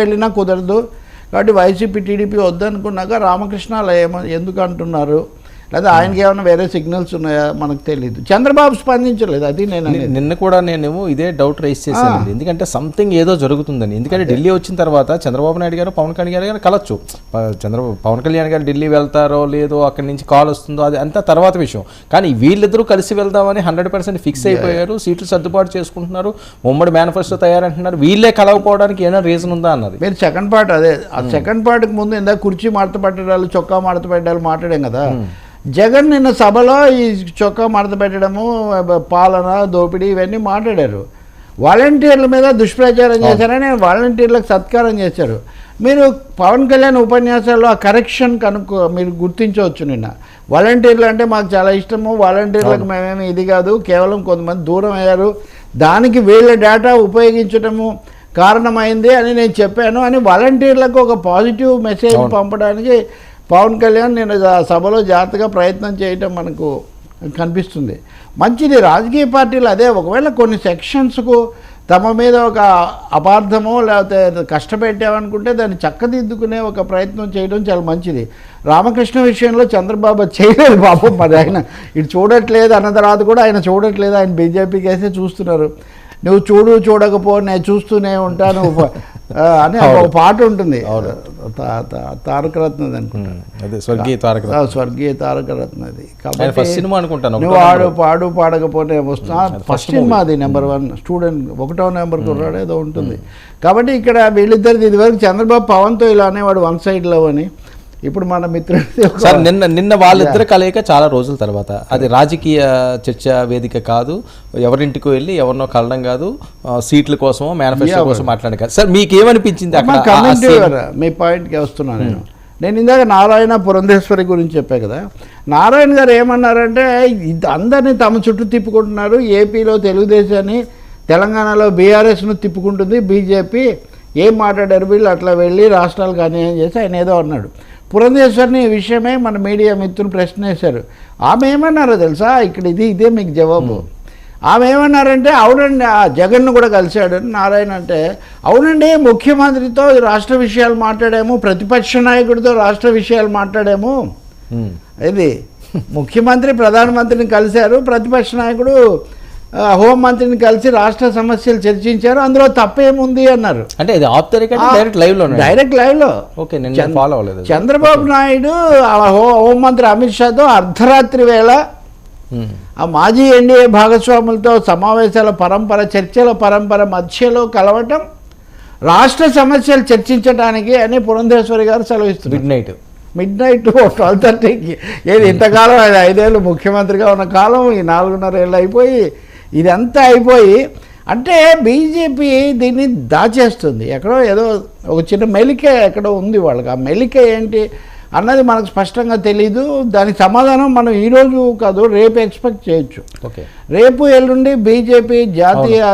వెళ్ళినా కుదరదు కాబట్టి వైసీపీ టీడీపీ వద్దనుకున్నాక రామకృష్ణ అలా ఎందుకు అంటున్నారు, లేదా ఆయనకి ఏమైనా వేరే సిగ్నల్స్ ఉన్నాయా మనకు తెలియదు. చంద్రబాబు స్పందించలేదు, అది నేను నిన్న కూడా నేనేమో ఇదే డౌట్ రైజ్ చేశాను. ఎందుకంటే సంథింగ్ ఏదో జరుగుతుందని. ఎందుకంటే ఢిల్లీ వచ్చిన తర్వాత చంద్రబాబు నాయుడు గారు పవన్ కళ్యాణ్ గారు కలవచ్చు. పవన్ కళ్యాణ్ గారు ఢిల్లీ వెళ్తారో లేదో, అక్కడి నుంచి కాల్ వస్తుందో అది అంతా తర్వాత విషయం. కానీ వీళ్ళిద్దరూ కలిసి వెళ్దామని 100% ఫిక్స్ అయిపోయారు. సీట్లు సర్దుబాటు చేసుకుంటున్నారు, ఉమ్మడి మేనిఫెస్టో తయారంటున్నారు. వీళ్ళే కలవకపోవడానికి ఏమైనా రీజన్ ఉందా అన్నది మీరు సెకండ్ పార్ట్ అదే. ఆ సెకండ్ పార్ట్కి ముందు ఇందాక కుర్చీ మడత పెట్టడాలు, చొక్కా మడత పెట్టడాలు మాట్లాడాం కదా. జగన్ నిన్న సభలో ఈ చొక్కా మడత పెట్టడము, పాలన దోపిడీ ఇవన్నీ మాట్లాడారు. వాలంటీర్ల మీద దుష్ప్రచారం చేశారని వాలంటీర్లకు సత్కారం చేశారు. మీరు పవన్ కళ్యాణ్ ఉపన్యాసాల్లో ఆ కరెక్షన్ మీరు గుర్తించవచ్చు. నిన్న వాలంటీర్లు అంటే మాకు చాలా ఇష్టము, వాలంటీర్లకు మేమేమి ఇది కాదు, కేవలం కొంతమంది దూరం అయ్యారు, దానికి వీళ్ళ డేటా ఉపయోగించడము కారణమైంది అని నేను చెప్పాను అని వాలంటీర్లకు ఒక పాజిటివ్ మెసేజ్ పంపడానికి పవన్ కళ్యాణ్ నేను సభలో జాగ్రత్తగా ప్రయత్నం చేయటం మనకు కనిపిస్తుంది. మంచిది. రాజకీయ పార్టీలు అదే, ఒకవేళ కొన్ని సెక్షన్స్కు తమ మీద ఒక అపార్థమో లేకపోతే కష్టపెట్టామనుకుంటే దాన్ని చక్కదిద్దుకునే ఒక ప్రయత్నం చేయడం చాలా మంచిది. రామకృష్ణ విషయంలో చంద్రబాబు చేయలేదు పాపం. మరి ఆయన ఇటు చూడట్లేదు అన్న తర్వాత కూడా ఆయన చూడట్లేదు, ఆయన బీజేపీకి వేసే చూస్తున్నారు. నువ్వు చూడకపో నేను చూస్తూనే ఉంటాను అని ఒక పాట ఉంటుంది, తారకరత్నది అనుకుంటా, స్వర్గీయ తారకరత్నది. కాబట్టి నువ్వు పాడకపోతే వస్తున్నా ఫస్ట్ సినిమా అది నెంబర్ 1 స్టూడెంట్ 1వ నెంబర్ కుర్రాడు ఏదో ఉంటుంది. కాబట్టి ఇక్కడ వీళ్ళిద్దరిది ఇదివరకు చంద్రబాబు పవన్తో ఇలా అనేవాడు వన్ సైడ్ లవ్ అని. ఇప్పుడు మన మిత్రుడు నిన్న వాళ్ళిద్దరు కలయిక చాలా రోజుల తర్వాత, అది రాజకీయ చర్చ వేదిక కాదు, ఎవరింటికి వెళ్ళి ఎవరినో కలడం కాదు, సీట్ల కోసం మేనిఫెస్టో కోసం మాట్లాడే కాదు. సార్ మీకు ఏమనిపించింది అక్కడ? మీ పాయింట్కి వస్తున్నాను నేను ఇందాక నారాయణ పురంధేశ్వరి గురించి చెప్పా కదా. నారాయణ గారు ఏమన్నారంటే అందరినీ తమ చుట్టూ తిప్పుకుంటున్నారు, ఏపీలో తెలుగుదేశాన్ని, తెలంగాణలో బీఆర్ఎస్ను తిప్పుకుంటుంది బీజేపీ, ఏం మాట్లాడారు వీళ్ళు, అట్లా వెళ్ళి రాష్ట్రాలకు అన్యాయం చేసి ఆయన ఏదో అన్నాడు. పురంధేశ్వరిని ఈ విషయమే మన మీడియా మిత్రులు ప్రశ్న వేశారు. ఆమె ఏమన్నారో తెలుసా, ఇక్కడ ఇదే మీకు జవాబు. ఆమె ఏమన్నారంటే అవునండి జగన్ను కూడా కలిశాడు నారాయణ అంటే, అవునండి ముఖ్యమంత్రితో రాష్ట్ర విషయాలు మాట్లాడాము, ప్రతిపక్ష నాయకుడితో రాష్ట్ర విషయాలు మాట్లాడాము. ఇది ముఖ్యమంత్రి ప్రధానమంత్రిని కలిశారు, ప్రతిపక్ష నాయకుడు హోంమంత్రిని కలిసి రాష్ట్ర సమస్యలు చర్చించారు, అందులో తప్పేముంది అన్నారు. అంటే డైరెక్ట్ లైవ్ లో చంద్రబాబు నాయుడు హోంమంత్రి అమిత్ షాతో అర్ధరాత్రి వేళ ఆ మాజీ ఎన్డీఏ భాగస్వాములతో సమావేశాల పరంపర, చర్చల పరంపర మధ్యలో కలవటం రాష్ట్ర సమస్యలు చర్చించడానికి అని పురంధేశ్వరి గారు సెలవిస్తున్నారు. Mid night 12:30కి. ఏది ఇంతకాలం 5 ఏళ్ళు ముఖ్యమంత్రిగా ఉన్న కాలం ఈ 4.5 ఏళ్ళు అయిపోయి ఇదంతా అయిపోయి, అంటే బీజేపీ దీన్ని దాచేస్తుంది. ఎక్కడో ఏదో ఒక చిన్న మెలిక ఎక్కడో ఉంది వాళ్ళకి. ఆ మెలిక ఏంటి అన్నది మనకు స్పష్టంగా తెలీదు. దానికి సమాధానం మనం ఈరోజు కాదు రేపు ఎక్స్పెక్ట్ చేయొచ్చు. రేపు ఎల్లుండి బీజేపీ జాతీయ